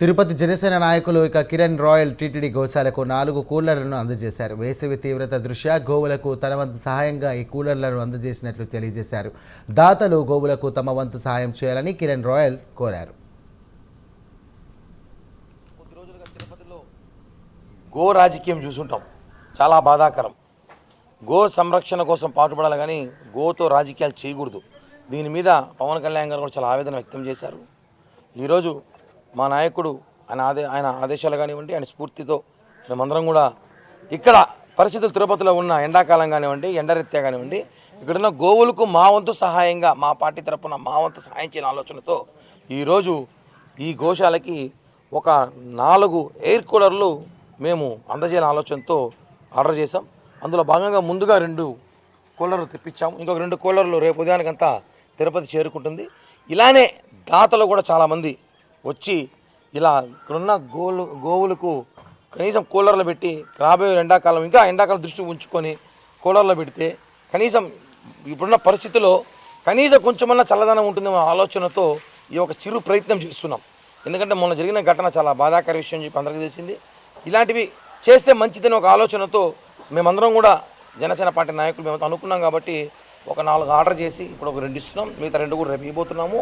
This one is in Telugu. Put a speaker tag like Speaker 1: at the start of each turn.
Speaker 1: తిరుపతి జనసేన నాయకులు కిరణ్ రాయల్ టీటీడీ గోశాలకు 4 కూలర్లను అందజేశారు. వేసవి తీవ్రత దృష్ట్యా గోవులకు తన వంతు సహాయంగా ఈ కూలర్లను అందజేసినట్లు తెలియజేశారు. దాతలు గోవులకు తమ వంతు సహాయం చేయాలని కిరణ్ రాయల్ కోరారు.
Speaker 2: గో రాజకీయం చూసుంటాం, చాలా బాధాకరం. గో సంరక్షణ కోసం పాటుపడాలి కానీ గోతో రాజకీయాలు చేయకూడదు. దీని మీద పవన్ కళ్యాణ్ గారు కూడా చాలా ఆవేదన వ్యక్తం చేశారు. ఈరోజు మా నాయకుడు ఆయన ఆదేశాలు కానివ్వండి, ఆయన స్ఫూర్తితో మేమందరం కూడా ఇక్కడ పరిస్థితులు తిరుపతిలో ఉన్న ఎండాకాలం కానివ్వండి, ఎండరీత్యా కానివ్వండి, ఇక్కడున్న గోవులకు మా వంతు సహాయంగా మా పార్టీ తరఫున మా వంతు సహాయం చేయాలని ఆలోచనతో ఈరోజు ఈ గోశాలకి ఒక 4 ఎయిర్ కూలర్లు మేము అందజేయాలని ఆలోచనతో ఆర్డర్ చేసాం. అందులో భాగంగా ముందుగా 2 కూలర్లు తెప్పించాము. ఇంకొక 2 కూలర్లు రేపు ఉదయానికంతా తిరుపతి చేరుకుంటుంది. ఇలానే దాతలు కూడా చాలామంది వచ్చి ఇలా ఇక్కడున్న గోవులకు కనీసం కూలర్లు పెట్టి రాబోయే ఎండాకాలం ఇంకా ఎండాకాలం దృష్టి ఉంచుకొని కూలర్లు పెడితే కనీసం ఇప్పుడున్న పరిస్థితిలో కనీసం కొంచెమన్నా చల్లదనం ఉంటుందేమో ఆలోచనతో ఈ ఒక చిరు ప్రయత్నం చేస్తున్నాం. ఎందుకంటే మొన్న జరిగిన ఘటన చాలా బాధాకర విషయం చెప్పి అందరికీ తెలిసింది. ఇలాంటివి చేస్తే మంచిదని ఒక ఆలోచనతో మేమందరం కూడా జనసేన పార్టీ నాయకులు మేము అనుకున్నాం. కాబట్టి ఒక 4 ఆర్డర్ చేసి ఇప్పుడు ఒక 2 ఇస్తున్నాం, మిగతా 2 కూడా రేపు ఇవ్వబోతున్నాము.